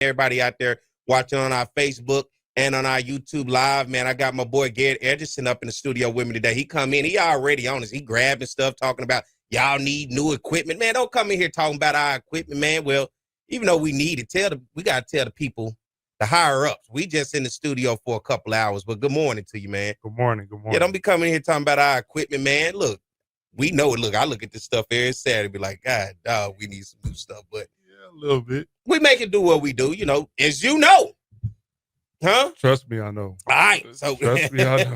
everybody out there watching on our Facebook and on our YouTube live, man. I got my boy Garrett Edgerson up in the studio with me today. He come in, he already on us. He grabbing stuff, talking about y'all need new equipment. Man, don't come in here talking about our equipment, man. Well, even though we need it, we got to tell the people, the higher ups. We just in the studio for a couple hours, but good morning to you, man. Good morning. Yeah, don't be coming in here talking about our equipment, man. Look, we know it. Look, I look at this stuff every Saturday, be like, God, dog, we need some new stuff. But yeah, a little bit. We make it do what we do, as you know. Huh? Trust me, I know. All right. So trust me, I know.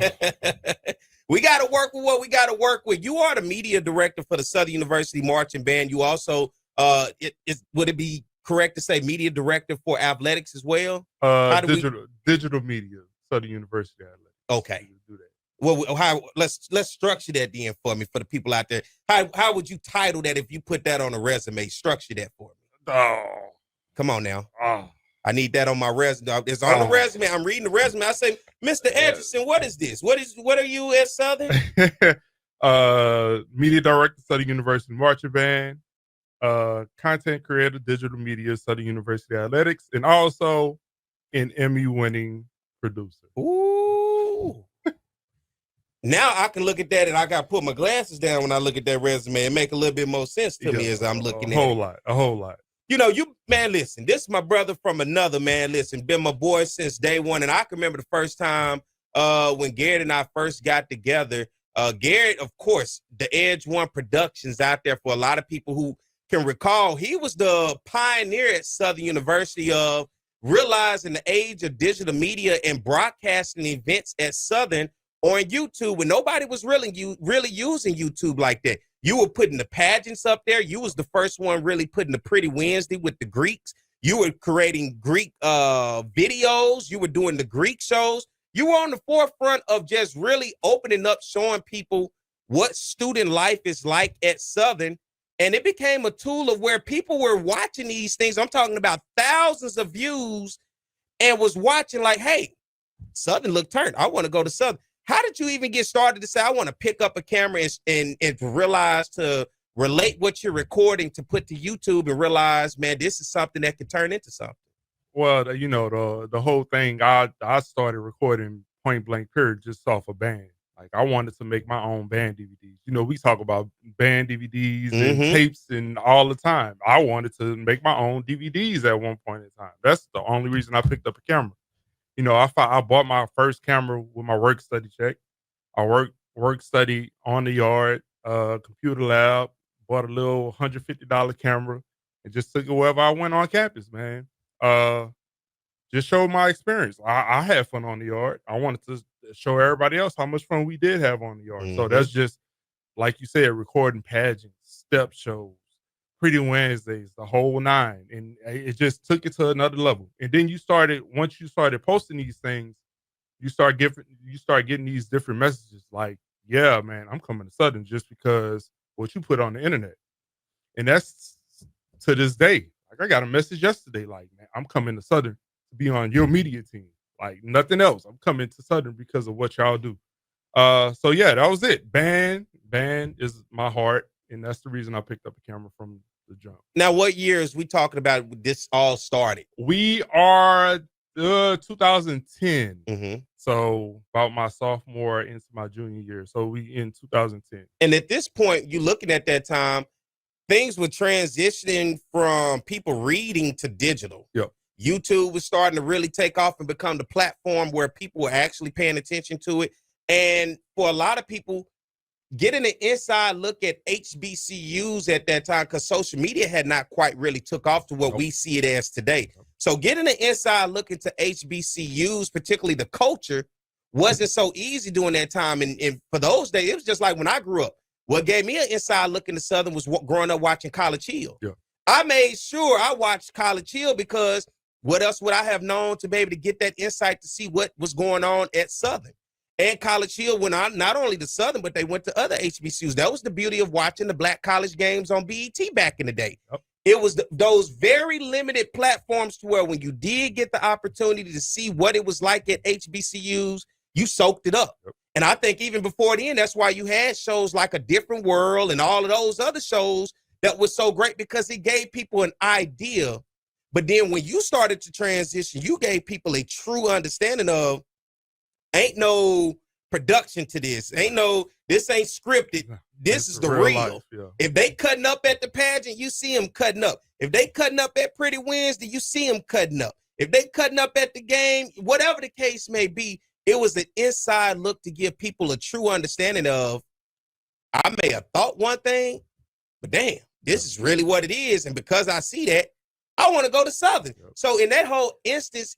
We got to work with what we got to work with. You are the media director for the Southern University Marching Band. You also, would it be correct to say media director for athletics as well? Digital media, Southern University Athletics. Okay. Do that. Well, let's structure that then for me, for the people out there. How would you title that if you put that on a resume? Structure that for me. Oh, come on now. Oh. I need that on my resume. It's on the resume. I'm reading the resume. I say, Mr. Edgerson, what is this? What are you at Southern? Media director, Southern University Marching Band. Content creator, digital media, Southern University Athletics, and also an Emmy-winning producer. Ooh. Now I can look at that, and I got to put my glasses down when I look at that resume and make a little bit more sense to me as I'm looking at it. A whole lot. Man, listen, this is my brother from another, man. Listen, been my boy since day one. And I can remember the first time when Garrett and I first got together. Garrett, of course, the Edge One Productions out there for a lot of people who can recall. He was the pioneer at Southern University of realizing the age of digital media and broadcasting events at Southern on YouTube when nobody was really using YouTube like that. You were putting the pageants up there. You was the first one really putting the Pretty Wednesday with the Greeks. You were creating Greek videos. You were doing the Greek shows. You were on the forefront of just really opening up, showing people what student life is like at Southern. And it became a tool of where people were watching these things. I'm talking about thousands of views and was watching like, hey, Southern look turned. I want to go to Southern. How did you even get started to say, I want to pick up a camera and to realize, to relate what you're recording to put to YouTube and realize, man, this is something that can turn into something? Well, the whole thing, I started recording point blank period just off a band. Like I wanted to make my own band DVDs. We talk about band DVDs and tapes and all the time. I wanted to make my own DVDs at one point in time. That's the only reason I picked up a camera. I bought my first camera with my work study check. I work study on the yard, computer lab, bought a little $150 camera and just took it wherever I went on campus, man. Just showed my experience. I had fun on the yard. I wanted to show everybody else how much fun we did have on the yard. So that's just, like you said, recording pageants, step shows, Pretty Wednesdays, the whole nine. And it just took it to another level. And then once you started posting these things, you start getting these different messages like, yeah, man, I'm coming to Southern just because what you put on the internet. And that's to this day. Like I got a message yesterday, like, man, I'm coming to Southern to be on your media team. Like nothing else. I'm coming to Southern because of what y'all do. So yeah, that was it. Band is my heart. And that's the reason I picked up a camera from the jump. Now, what years we talking about this all started? We are 2010. So about my sophomore into my junior year. So we in 2010. And at this point, you looking at that time, things were transitioning from people reading to digital. Yep. YouTube was starting to really take off and become the platform where people were actually paying attention to it. And for a lot of people, getting an inside look at HBCUs at that time, because social media had not quite really took off to what we see it as today. So getting an inside look into HBCUs, particularly the culture, wasn't so easy during that time. And for those days, it was just like when I grew up. What gave me an inside look into Southern was growing up watching College Hill. Yeah. I made sure I watched College Hill because what else would I have known to be able to get that insight to see what was going on at Southern? And College Hill went on not only to Southern, but they went to other HBCUs. That was the beauty of watching the Black college games on BET back in the day. Yep. It was those very limited platforms to where when you did get the opportunity to see what it was like at HBCUs, you soaked it up. Yep. And I think even before then, that's why you had shows like A Different World and all of those other shows that was so great because it gave people an idea But then when you started to transition, you gave people a true understanding of ain't no production to this. This ain't scripted. This is the real. Life, yeah. If they cutting up at the pageant, you see them cutting up. If they cutting up at Pretty Wednesday, you see them cutting up. If they cutting up at the game, whatever the case may be, it was an inside look to give people a true understanding of, I may have thought one thing, but damn, this is really what it is. And because I see that, I want to go to Southern. Yep. So in that whole instance,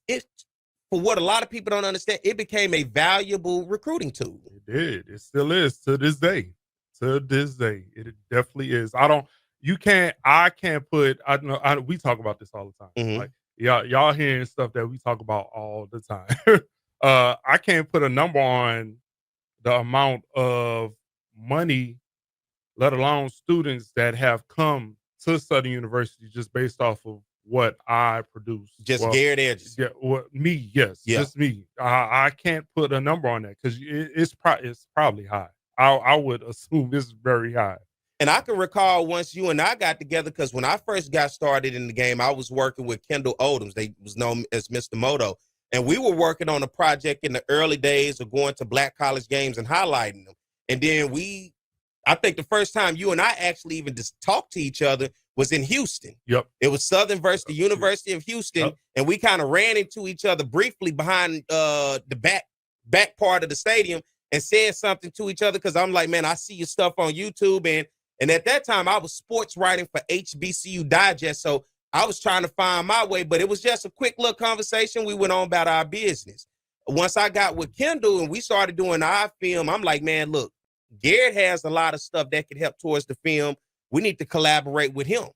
for what a lot of people don't understand, it became a valuable recruiting tool. It did. It still is to this day. To this day, it definitely is. We talk about this all the time. Mm-hmm. Like y'all hearing stuff that we talk about all the time. I can't put a number on the amount of money, let alone students that have come to Southern University just based off of what I produce. Just Garrett Edgerson. Yeah, me, yes. Yeah. Just me. I can't put a number on that because it's probably high. I would assume it's very high. And I can recall once you and I got together, because when I first got started in the game, I was working with Kendall Odoms. They was known as Mr. Moto. And we were working on a project in the early days of going to black college games and highlighting them. And then I think the first time you and I actually even just talked to each other was in Houston. Yep. It was Southern versus the University of Houston. Yep. And we kind of ran into each other briefly behind the back part of the stadium and said something to each other, because I'm like, man, I see your stuff on YouTube. And at that time, I was sports writing for HBCU Digest. So I was trying to find my way, but it was just a quick little conversation. We went on about our business. Once I got with Kendall and we started doing our film, I'm like, man, look, Garrett has a lot of stuff that could help towards the film. We need to collaborate with him.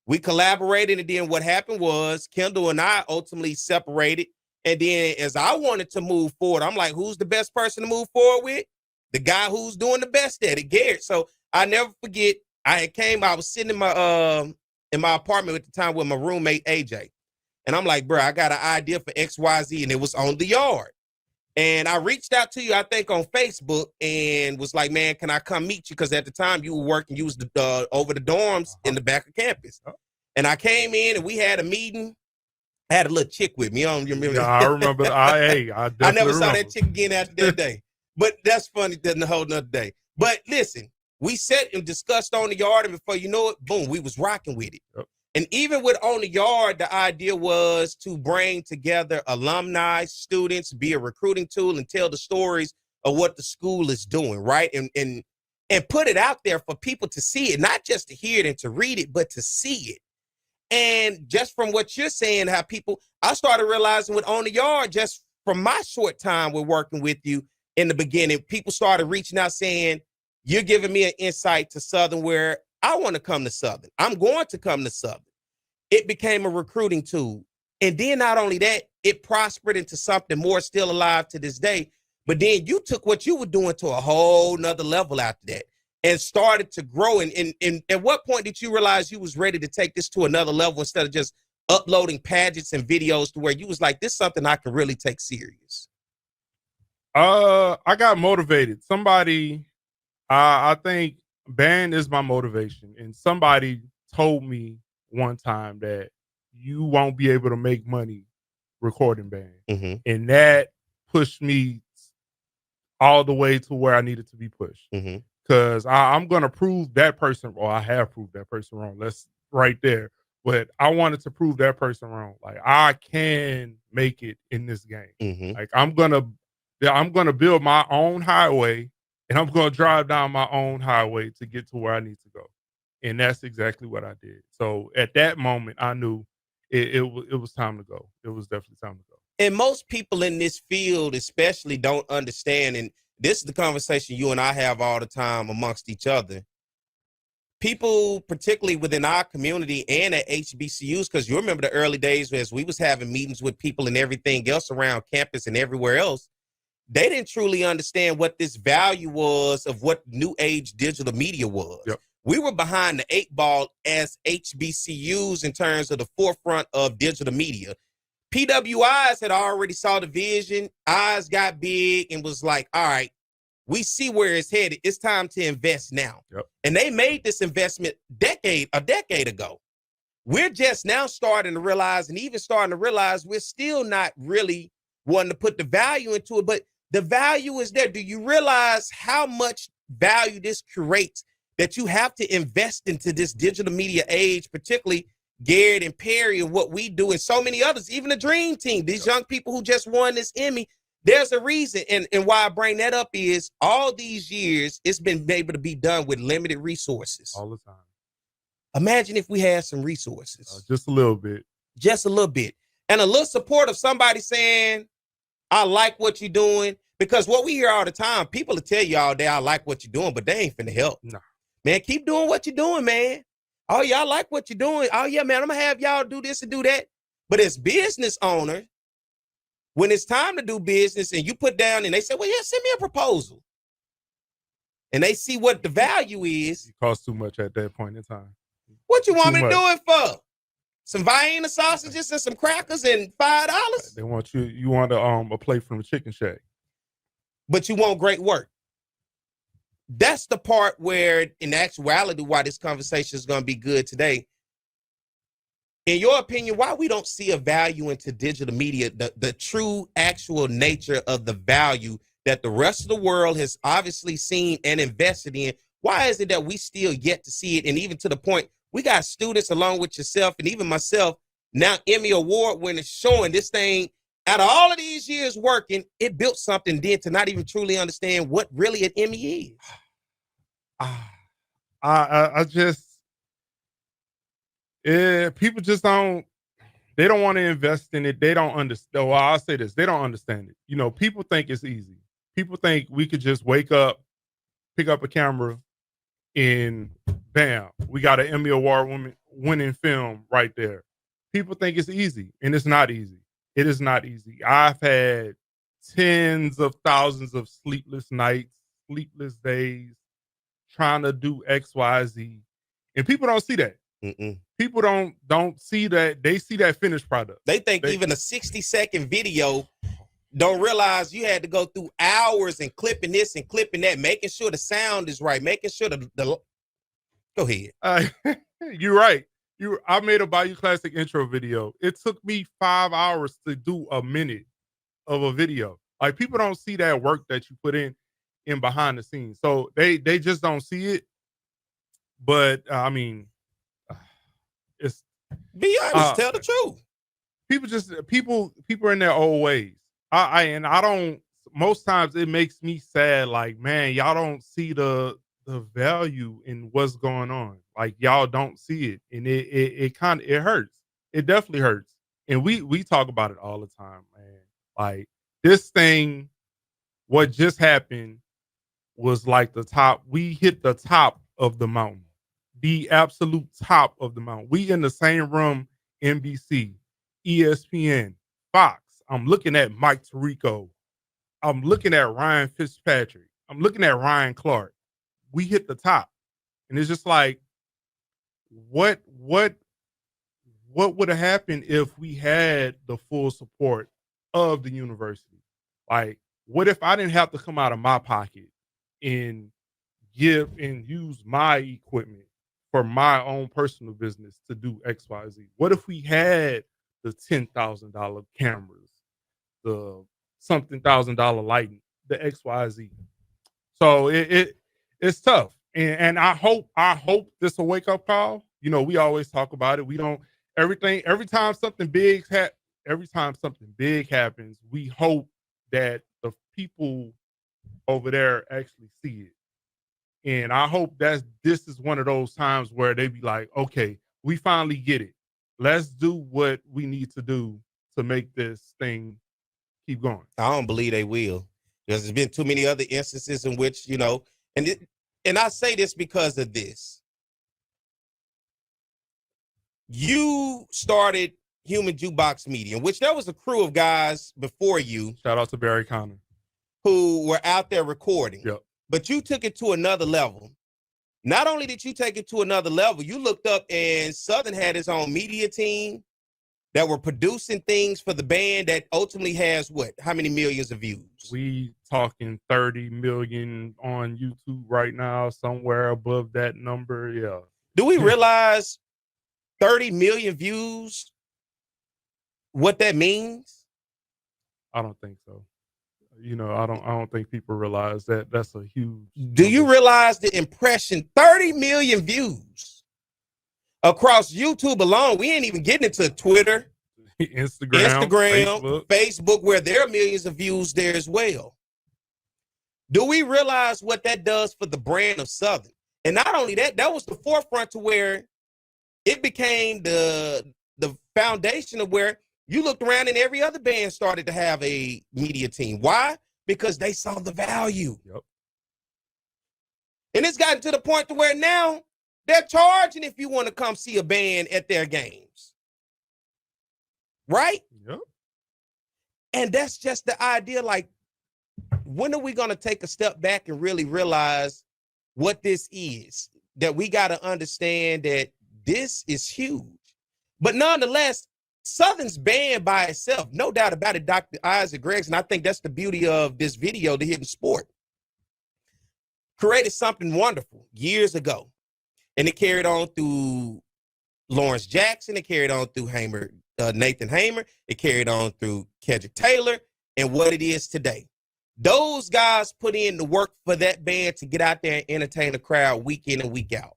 We collaborated, and then what happened was Kendall and I ultimately separated. And then as I wanted to move forward, I'm like, who's the best person to move forward with? The guy who's doing the best at it, Garrett. So I never forget, I was sitting in my apartment at the time with my roommate, AJ. And I'm like, bro, I got an idea for XYZ, and it was on the yard. And I reached out to you, I think, on Facebook and was like, man, can I come meet you? Because at the time you were working, you was over the dorms in the back of campus. And I came in and we had a meeting. I had a little chick with me. I don't remember. Yeah, I remember. I never saw that chick again after that day. But that's funny. That's a whole nother day. But listen, we sat and discussed on the yard, and before you know it, boom, we was rocking with it. Yep. And even with On the Yard, the idea was to bring together alumni, students, be a recruiting tool, and tell the stories of what the school is doing, right? And put it out there for people to see it, not just to hear it and to read it, but to see it. And just from what you're saying, I started realizing with On the Yard, just from my short time with working with you in the beginning, people started reaching out saying, you're giving me an insight to Southern where I want to come to Southern. I'm going to come to Southern. It became a recruiting tool. And then not only that, it prospered into something more, still alive to this day. But then you took what you were doing to a whole nother level after that and started to grow. And at what point did you realize you was ready to take this to another level instead of just uploading pageants and videos, to where you was like, this is something I can really take serious? I got motivated. I think band is my motivation. And somebody told me one time that you won't be able to make money recording band. Mm-hmm. And that pushed me all the way to where I needed to be pushed. Mm-hmm. Because I'm going to prove that person, or I have proved that person wrong. That's right there. But I wanted to prove that person wrong. Like, I can make it in this game. Mm-hmm. Like, I'm gonna build my own highway, and I'm going to drive down my own highway to get to where I need to go. And that's exactly what I did. So at that moment, I knew it was time to go. It was definitely time to go. And most people in this field especially don't understand, and this is the conversation you and I have all the time amongst each other. People, particularly within our community and at HBCUs, because you remember the early days as we was having meetings with people and everything else around campus and everywhere else, they didn't truly understand what this value was of what new age digital media was. Yep. We were behind the 8 ball as HBCUs in terms of the forefront of digital media. PWIs had already saw the vision, eyes got big, and was like, all right, we see where it's headed. It's time to invest now. Yep. And they made this investment a decade ago. we're just now starting to realize, and even starting to realize, we're still not really wanting to put the value into it, but the value is there. Do you realize how much value this creates that you have to invest into this digital media age, particularly Garrett and Perry and what we do, and so many others, even the Dream Team, these young people who just won this Emmy? There's a reason. And why I bring that up is all these years, it's been able to be done with limited resources. All the time. Imagine if we had some resources. Just a little bit. Just a little bit. And a little support of somebody saying, I like what you're doing. Because what we hear all the time, people will tell you all day, I like what you're doing, but they ain't finna help. No. Man, keep doing what you're doing, man. Oh, y'all like what you're doing. Oh, yeah, man, I'm going to have y'all do this and do that. But as business owners, when it's time to do business and you put down and they say, well, yeah, send me a proposal. And they see what the value is. It costs too much at that point in time. What you want me to do it for? Some Vienna sausages and some crackers and $5? They want you want a plate from the Chicken Shack. But you want great work. That's the part where, in actuality, why this conversation is going to be good today. In your opinion, why we don't see a value into digital media, the true actual nature of the value that the rest of the world has obviously seen and invested in? Why is it that we still yet to see it? And even to the point, we got students along with yourself and even myself, now Emmy Award winners, showing this thing. Out of all of these years working, it built something then to not even truly understand what really an Emmy is. I just, people just don't want to invest in it. They don't understand. Well, I'll say this. They don't understand it. You know, people think it's easy. People think we could just wake up, pick up a camera, and bam, we got an Emmy Award winning film right there. People think it's easy, and it's not easy. It is not easy. I've had tens of thousands of sleepless nights, sleepless days, trying to do X, Y, Z, and people don't see that. Mm-mm. People don't see that. They see that finished product. They think even a 60-second video, don't realize you had to go through hours and clipping this and clipping that, making sure the sound is right, making sure the Go ahead. You're right. I made a Bayou Classic intro video. It took me 5 hours to do a minute of a video. Like, people don't see that work that you put in behind the scenes. So they just don't see it. But I mean, it's be honest, tell the truth. People are in their old ways. I don't, most times it makes me sad, like, man, y'all don't see the value in what's going on. Like, y'all don't see it. And it hurts. It definitely hurts. And we talk about it all the time, man. Like, this thing, what just happened was like the top. We hit the top of the mountain, the absolute top of the mountain. We in the same room, NBC, ESPN, Fox. I'm looking at Mike Tirico. I'm looking at Ryan Fitzpatrick. I'm looking at Ryan Clark. We hit the top. And it's just like, what would have happened if we had the full support of the university? Like, what if I didn't have to come out of my pocket and give and use my equipment for my own personal business to do X, Y, Z? What if we had the $10,000 cameras, the something $1,000 lighting, the X, Y, Z? So it's tough. And I hope this will wake up call. You know, we always talk about it. We don't every time something big happens, we hope that the people over there actually see it. And I hope this is one of those times where they be like, okay, we finally get it. Let's do what we need to do to make this thing keep going. I don't believe they will. Because there's been too many other instances in which, you know, and I say this because of this. You started Human Jukebox Media, which there was a crew of guys before you. Shout out to Barry Connor. Who were out there recording. Yep. But you took it to another level. Not only did you take it to another level, you looked up and Southern had his own media team that were producing things for the band that ultimately has what? How many millions of views? We talking 30 million on YouTube right now, somewhere above that number. Yeah. Do we realize 30 million views what that means? I don't think so. I don't think people realize that that's a huge Do number. you realize the impression? 30 million views across YouTube alone. We ain't even getting into Twitter, Instagram, Facebook, where there are millions of views there as well. Do we realize what that does for the brand of Southern? And not only that, that was the forefront to where it became the foundation of where you looked around and every other band started to have a media team. Why? Because they saw the value. Yep. And it's gotten to the point to where now they're charging if you want to come see a band at their games. Right? Yep. And that's just the idea. Like, when are we going to take a step back and really realize what this is? That we got to understand that this is huge. But nonetheless, Southern's band by itself, no doubt about it, Dr. Isaac Gregson, I think that's the beauty of this video, The Hidden Sport, created something wonderful years ago. And it carried on through Lawrence Jackson. It carried on through Nathan Hamer. It carried on through Kedrick Taylor and what it is today. Those guys put in the work for that band to get out there and entertain the crowd week in and week out.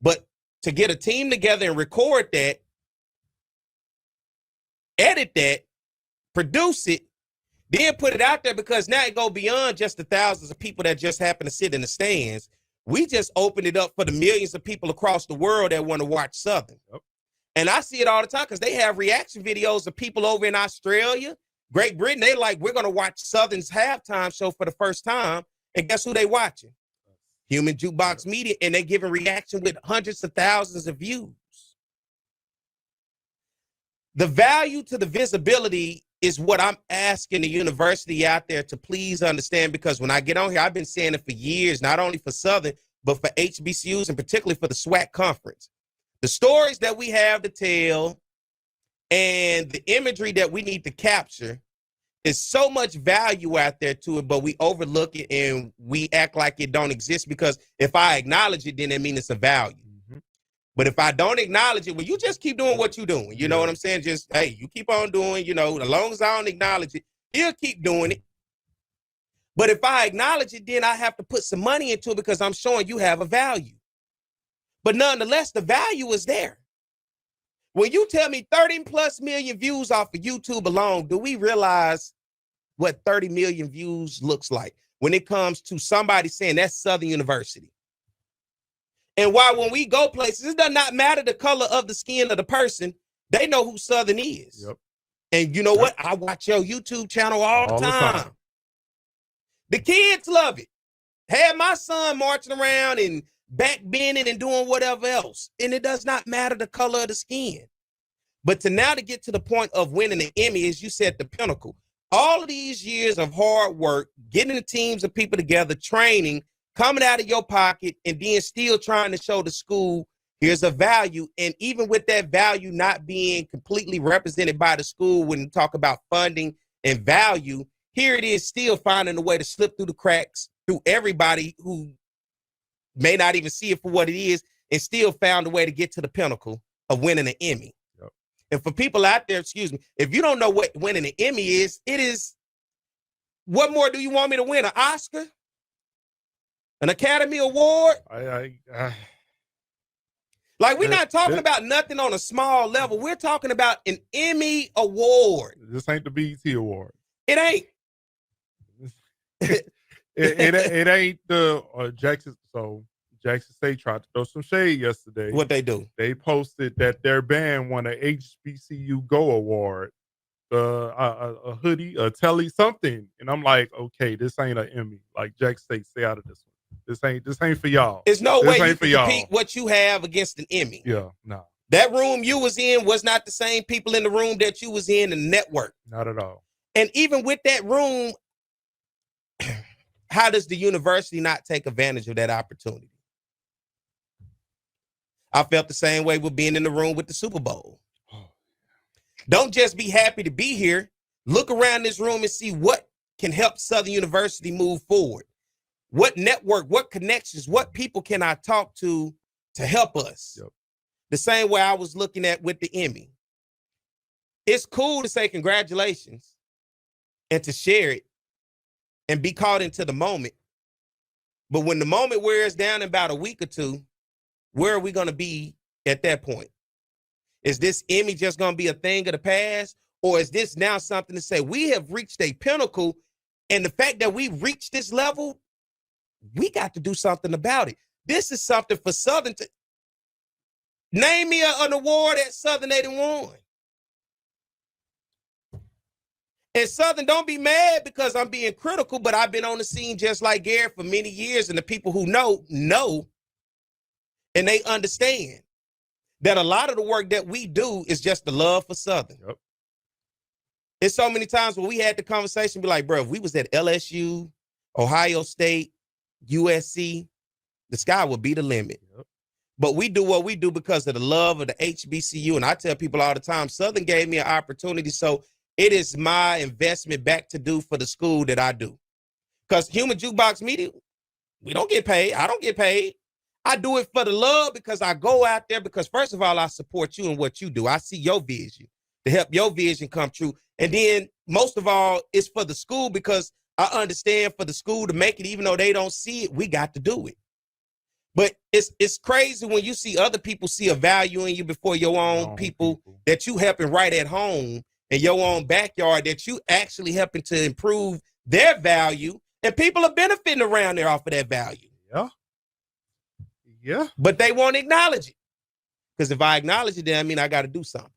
But to get a team together and record that, edit that, produce it, then put it out there, because now it go beyond just the thousands of people that just happen to sit in the stands. We just opened it up for the millions of people across the world that want to watch Southern. Yep. And I see it all the time because they have reaction videos of people over in Australia, Great Britain. They like, we're going to watch Southern's halftime show for the first time. And guess who they watching? Human Jukebox Media. And they giving reaction with hundreds of thousands of views. The value to the visibility is what I'm asking the university out there to please understand, because when I get on here, I've been saying it for years, not only for Southern, but for HBCUs and particularly for the SWAC conference. The stories that we have to tell and the imagery that we need to capture is so much value out there to it, but we overlook it and we act like it don't exist, because if I acknowledge it, then it means it's a value. But if I don't acknowledge it, well, you just keep doing what you're doing. You know what I'm saying? Just, hey, you keep on doing, as long as I don't acknowledge it, he'll keep doing it. But if I acknowledge it, then I have to put some money into it because I'm showing you have a value. But nonetheless, the value is there. When you tell me 30 plus million views off of YouTube alone, do we realize what 30 million views looks like when it comes to somebody saying that's Southern University? And why when we go places, it does not matter the color of the skin of the person. They know who Southern is. Yep. And you know what? I watch your YouTube channel all the time. The kids love it. Had my son marching around and back bending and doing whatever else. And it does not matter the color of the skin. But to get to the point of winning an Emmy, as you said, the pinnacle. All of these years of hard work, getting the teams of people together, training, coming out of your pocket, and then still trying to show the school here's a value. And even with that value not being completely represented by the school when you talk about funding and value, here it is still finding a way to slip through the cracks through everybody who may not even see it for what it is, and still found a way to get to the pinnacle of winning an Emmy. Yep. And for people out there, if you don't know what winning an Emmy is, it is, what more do you want me to win? An Oscar? An Academy Award? Like, we're not talking about nothing on a small level. We're talking about an Emmy Award. This ain't the BET Award. It ain't. it ain't the Jackson. So Jackson State tried to throw some shade yesterday. What they do? They posted that their band won an HBCU Go Award. A hoodie, a telly, something. And I'm like, okay, this ain't an Emmy. Like, Jackson State, stay out of this one. This ain't for y'all. There's no way you can compete what you have against an Emmy. Yeah, no. That room you was in was not the same people in the room that you was in the network. Not at all. And even with that room, how does the university not take advantage of that opportunity? I felt the same way with being in the room with the Super Bowl. Don't just be happy to be here. Look around this room and see what can help Southern University move forward. What network, what connections, what people can I talk to help us? Yep. The same way I was looking at with the Emmy. It's cool to say congratulations and to share it and be caught into the moment. But when the moment wears down in about a week or two, where are we going to be at that point? Is this Emmy just going to be a thing of the past? Or is this now something to say we have reached a pinnacle, and the fact that we reached this level, we got to do something about it. This is something for Southern to name me an award that Southern ain't won. And Southern, don't be mad because I'm being critical, but I've been on the scene just like Garrett for many years, and the people who know, and they understand that a lot of the work that we do is just the love for Southern. Yep. It's so many times when we had the conversation, be like, bro, if we was at LSU, Ohio State, USC, the sky would be the limit. Yep. But we do what we do because of the love of the HBCU. And I tell people all the time, Southern gave me an opportunity, so it is my investment back to do for the school that I do. Because Human Jukebox Media, we don't get paid. I don't get paid. I do it for the love because I go out there because, first of all, I support you and what you do. I see your vision to help your vision come true. And then, most of all, it's for the school because I understand for the school to make it, even though they don't see it, we got to do it. But it's crazy when you see other people see a value in you before your own people that you helping right at home in your own backyard, that you actually helping to improve their value, and people are benefiting around there off of that value. Yeah. Yeah. But they won't acknowledge it. Because if I acknowledge it, then I mean I got to do something.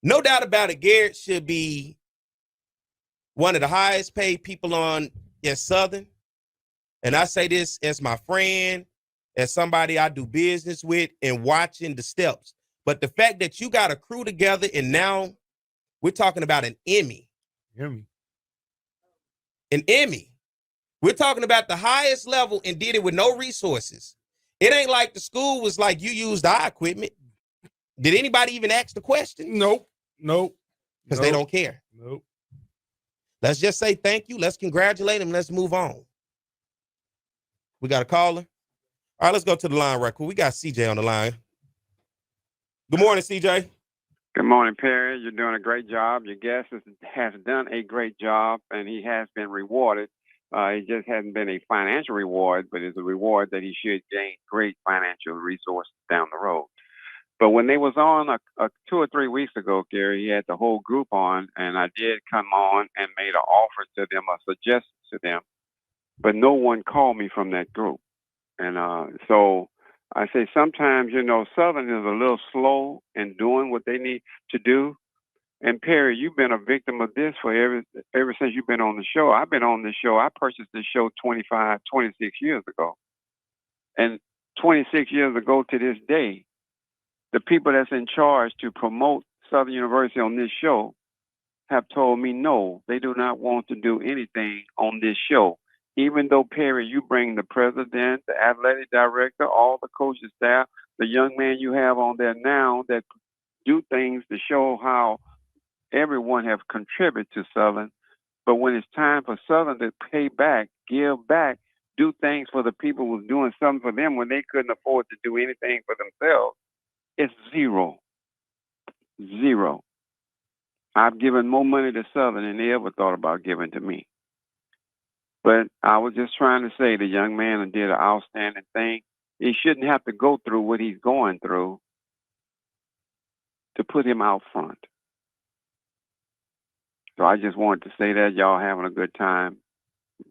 No doubt about it, Garrett should be one of the highest paid people on at Southern. And I say this as my friend, as somebody I do business with, and watching the steps. But the fact that you got a crew together and now we're talking about an Emmy. Emmy. An Emmy. We're talking about the highest level and did it with no resources. It ain't like the school was like, you used our equipment. Did anybody even ask the question? Nope. Because they don't care. Nope. Let's just say thank you. Let's congratulate them. Let's move on. We got a caller. All right, let's go to the line right quick. We got CJ on the line. Good morning, CJ. Good morning, Perry. You're doing a great job. Your guest has done a great job, and he has been rewarded. It just hasn't been a financial reward, but it's a reward that he should gain great financial resources down the road. But when they was on 2 or 3 weeks ago, Gary, he had the whole group on, and I did come on and made an offer to them, a suggestion to them, but no one called me from that group. And so I say sometimes, Southern is a little slow in doing what they need to do. And Perry, you've been a victim of this for ever since you've been on the show. I've been on this show. I purchased this show 26 years ago. And 26 years ago to this day, the people that's in charge to promote Southern University on this show have told me no, they do not want to do anything on this show. Even though, Perry, you bring the president, the athletic director, all the coaching staff, the young man you have on there now that do things to show how everyone have contributed to Southern. But when it's time for Southern to pay back, give back, do things for the people who's doing something for them when they couldn't afford to do anything for themselves, it's zero. Zero. I've given more money to Southern than they ever thought about giving to me. But I was just trying to say the young man did an outstanding thing. He shouldn't have to go through what he's going through to put him out front. So I just wanted to say that y'all having a good time.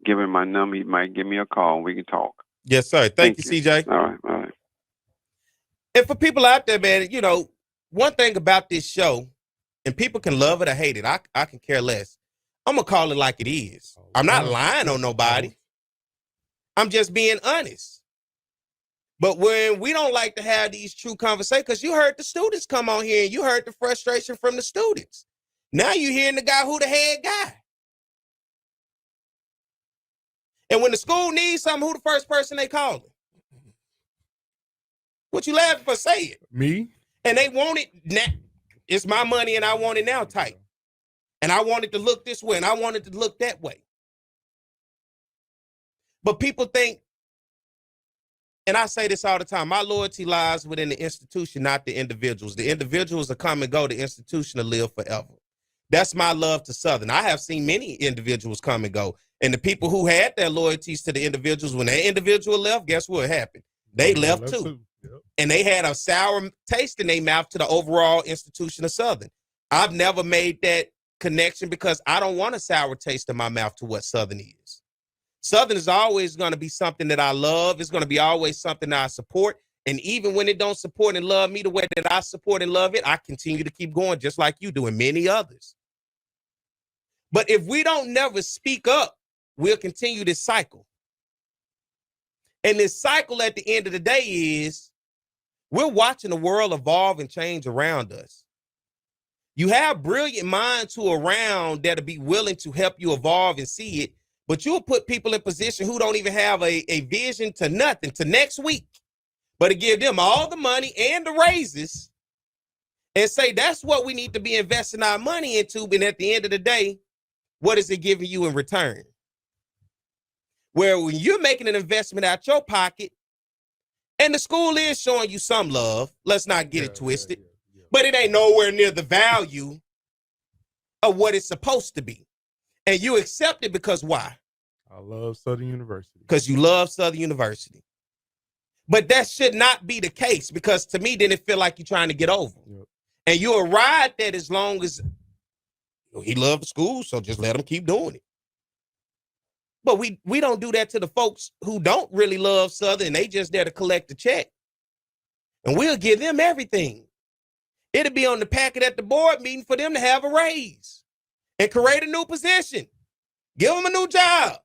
Give him my number. He might give me a call and we can talk. Yes, sir. Thank you, CJ. All right. And for people out there, man, one thing about this show, and people can love it or hate it, I can care less. I'm going to call it like it is. I'm not lying on nobody. I'm just being honest. But when we don't like to have these true conversations, because you heard the students come on here and you heard the frustration from the students. Now you're hearing the guy who the head guy. And when the school needs something, who the first person they call? What you laughing for? Say it. Me? And they want it now. It's my money and I want it now type. And I want it to look this way and I want it to look that way. But people think and I say this all the time, my loyalty lies within the institution, not the individuals. The individuals will come and go. The institution will live forever. That's my love to Southern. I have seen many individuals come and go. And the people who had their loyalties to the individuals, when that individual left, guess what happened? They left too. Yep. And they had a sour taste in their mouth to the overall institution of Southern. I've never made that connection because I don't want a sour taste in my mouth to what Southern is. Southern is always going to be something that I love. It's going to be always something that I support. And even when it don't support and love me the way that I support and love it, I continue to keep going just like you do and many others. But if we don't never speak up, we'll continue this cycle. And this cycle at the end of the day is we're watching the world evolve and change around us. You have brilliant minds who are around that'll be willing to help you evolve and see it, but you'll put people in position who don't even have a vision to nothing, to next week, but to give them all the money and the raises and say that's what we need to be investing our money into. And at the end of the day, what is it giving you in return? Where when you're making an investment out your pocket, and the school is showing you some love, let's not get it twisted, but it ain't nowhere near the value of what it's supposed to be. And you accept it because why? I love Southern University. Because you love Southern University. But that should not be the case, because to me, then it feel like you're trying to get over. Yep. And you'll ride that as long as he loved the school, so just let him keep doing it. But we don't do that to the folks who don't really love Southern. They just there to collect the check. And we'll give them everything. It'll be on the packet at the board meeting for them to have a raise and create a new position. Give them a new job.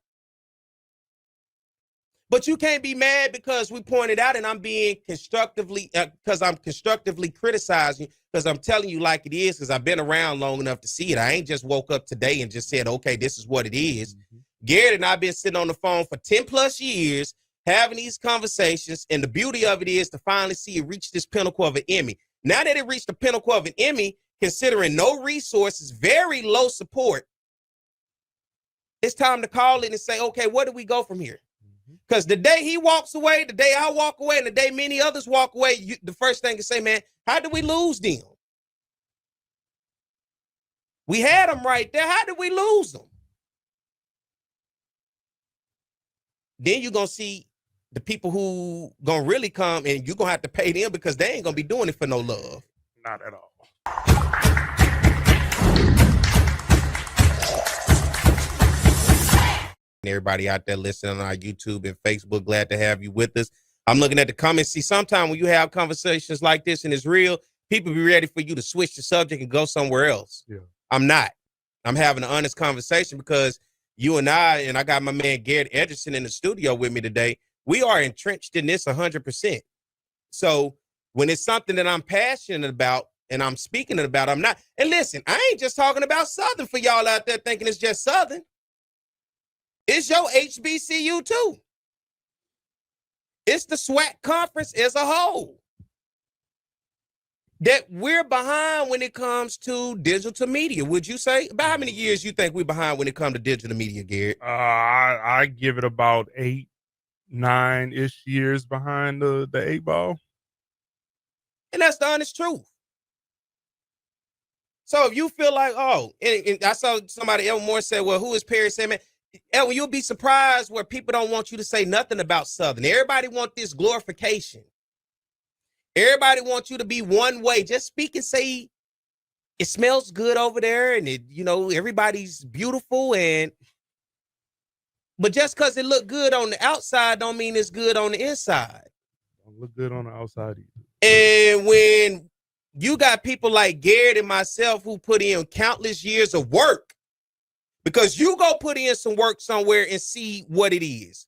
But you can't be mad because we pointed out and I'm being constructively, because I'm constructively criticizing, because I'm telling you like it is, because I've been around long enough to see it. I ain't just woke up today and just said, okay, this is what it is. Mm-hmm. Garrett and I've been sitting on the phone for 10 plus years having these conversations. And the beauty of it is to finally see it reach this pinnacle of an Emmy. Now that it reached the pinnacle of an Emmy, considering no resources, very low support, it's time to call it and say, okay, where do we go from here? Because the day he walks away, the day I walk away, and the day many others walk away, the first thing to say, man, how did we lose them? We had them right there. How did we lose them? Then you're going to see the people who going to really come, and you're going to have to pay them because they ain't going to be doing it for no love. Not at all. Everybody out there listening on our YouTube and Facebook, glad to have you with us. I'm looking at the comments. See, sometimes when you have conversations like this and it's real, people be ready for you to switch the subject and go somewhere else. Yeah. I'm not. I'm having an honest conversation because you and I got my man Garrett Edgerson in the studio with me today. We are entrenched in this 100%. So when it's something that I'm passionate about and I'm speaking about, I'm not. And listen, I ain't just talking about Southern for y'all out there thinking it's just Southern. It's your HBCU too. It's the SWAC conference as a whole. That we're behind when it comes to digital media. Would you say? About how many years you think we're behind when it comes to digital media, Garrett? I give it about 8, 9-ish years behind the 8 ball. And that's the honest truth. So if you feel like, and I saw somebody else more say, well, who is Perry saying, man? Elwin, you'll be surprised where people don't want you to say nothing about Southern. Everybody want this glorification. Everybody wants you to be one way. Just speak and say it smells good over there, and everybody's beautiful. But just because it look good on the outside, don't mean it's good on the inside. Don't look good on the outside either. And when you got people like Garrett and myself who put in countless years of work. Because you go put in some work somewhere and see what it is.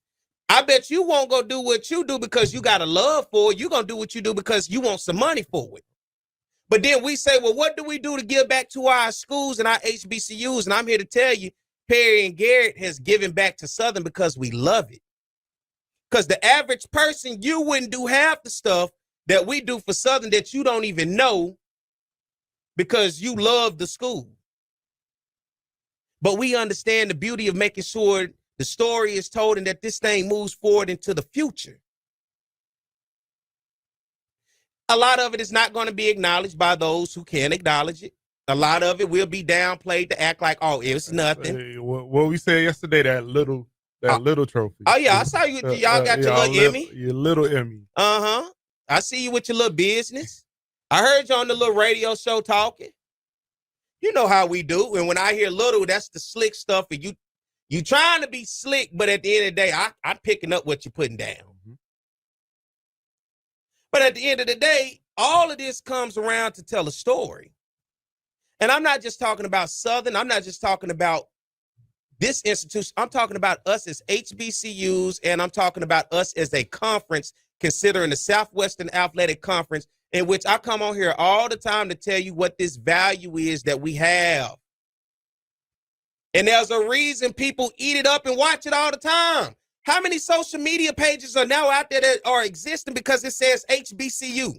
I bet you won't go do what you do because you got a love for it. You're going to do what you do because you want some money for it. But then we say, well, what do we do to give back to our schools and our HBCUs? And I'm here to tell you, Perry and Garrett has given back to Southern because we love it. Because the average person, you wouldn't do half the stuff that we do for Southern that you don't even know because you love the school. But we understand the beauty of making sure the story is told and that this thing moves forward into the future. A lot of it is not going to be acknowledged by those who can acknowledge it. A lot of it will be downplayed to act like, oh, it's nothing. What we said yesterday, that little trophy. Oh, yeah, I saw you. Y'all got your little Emmy. Your little Emmy. Uh-huh. I see you with your little business. I heard you on the little radio show talking. You know how we do. And when I hear little, that's the slick stuff. And you trying to be slick, but at the end of the day, I'm picking up what you're putting down. Mm-hmm. But at the end of the day, all of this comes around to tell a story. And I'm not just talking about Southern. I'm not just talking about this institution. I'm talking about us as HBCUs, and I'm talking about us as a conference, considering the Southwestern Athletic Conference, in which I come on here all the time to tell you what this value is that we have. And there's a reason people eat it up and watch it all the time. How many social media pages are now out there that are existing because it says HBCU?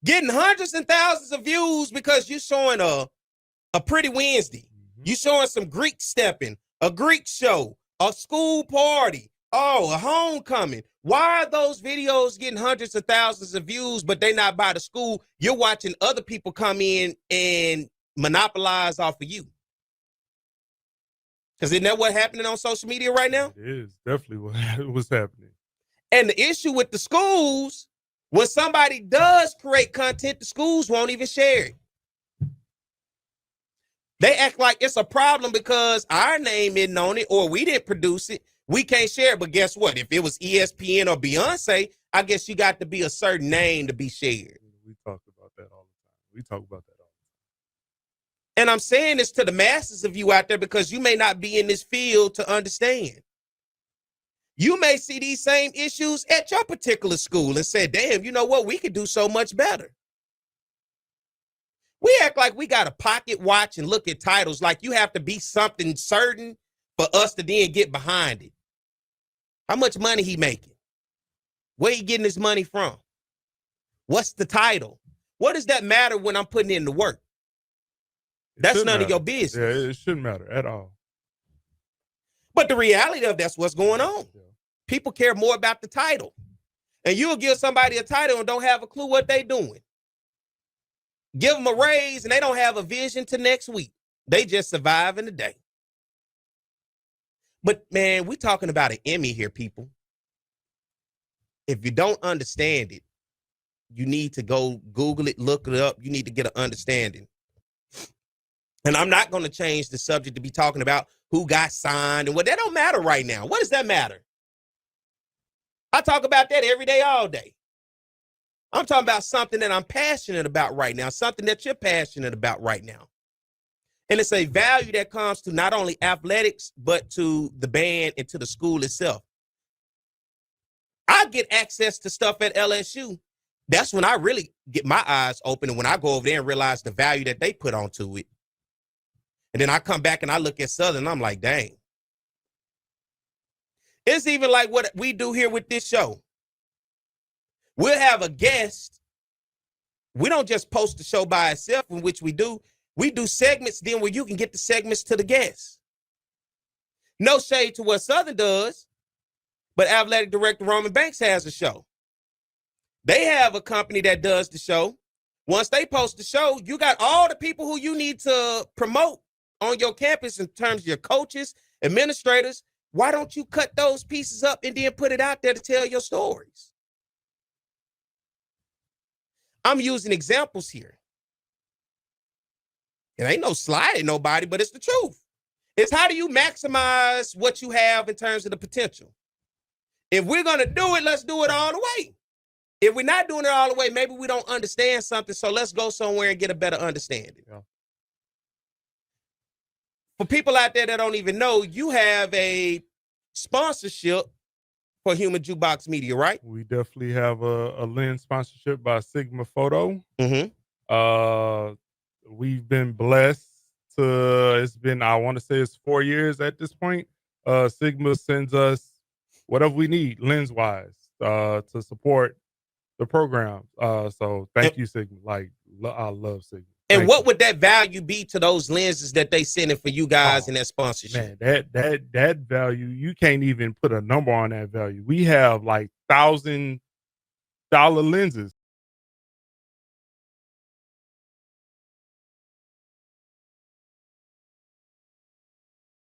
Getting hundreds and thousands of views because you're showing a pretty Wednesday. You showing some Greek stepping, a Greek show, a school party, a homecoming. Why are those videos getting hundreds of thousands of views, but they not by the school? You're watching other people come in and monopolize off of you. Because isn't that what's happening on social media right now? It is definitely what's happening. And the issue with the schools, when somebody does create content, the schools won't even share it. They act like it's a problem because our name isn't on it or we didn't produce it. We can't share it. But guess what? If it was ESPN or Beyonce, I guess you got to be a certain name to be shared. We talk about that all the time. And I'm saying this to the masses of you out there because you may not be in this field to understand. You may see these same issues at your particular school and say, damn, you know what? We could do so much better. We act like we got a pocket watch and look at titles like you have to be something certain for us to then get behind it. How much money he making? Where he getting his money from? What's the title? What does that matter when I'm putting in the work? That's none of your business. Yeah, it shouldn't matter at all. But the reality of that's what's going on. Yeah. People care more about the title. And you'll give somebody a title and don't have a clue what they're doing. Give them a raise and they don't have a vision to next week. They just survive in the day. But man, we're talking about an Emmy here, people. If you don't understand it, you need to go Google it, look it up. You need to get an understanding. And I'm not going to change the subject to be talking about who got signed and what. That don't matter right now. What does that matter? I talk about that every day, all day. I'm talking about something that I'm passionate about right now, something that you're passionate about right now. And it's a value that comes to not only athletics, but to the band and to the school itself. I get access to stuff at LSU. That's when I really get my eyes open and when I go over there and realize the value that they put onto it. And then I come back and I look at Southern and I'm like, dang. It's even like what we do here with this show. We'll have a guest. We don't just post the show by itself, in which we do segments then where you can get the segments to the guests. No shade to what Southern does, but athletic director Roman Banks has a show. They have a company that does the show. Once they post the show, you got all the people who you need to promote on your campus in terms of your coaches, administrators. Why don't you cut those pieces up and then put it out there to tell your stories? I'm using examples here. It ain't no sliding nobody, but it's the truth. It's how do you maximize what you have in terms of the potential? If we're going to do it, let's do it all the way. If we're not doing it all the way, maybe we don't understand something, so let's go somewhere and get a better understanding. Yeah. For people out there that don't even know, you have a sponsorship for Human Jukebox Media, right? We definitely have a lens sponsorship by Sigma Photo. Mm-hmm. We've been blessed to, it's been, I want to say it's 4 years at this point. Sigma sends us whatever we need lens-wise to support the program. So thank you, Sigma. Like, I love Sigma. And what would that value be to those lenses that they sending for you guys in that sponsorship? Man, that value, you can't even put a number on that value. We have like $1,000 lenses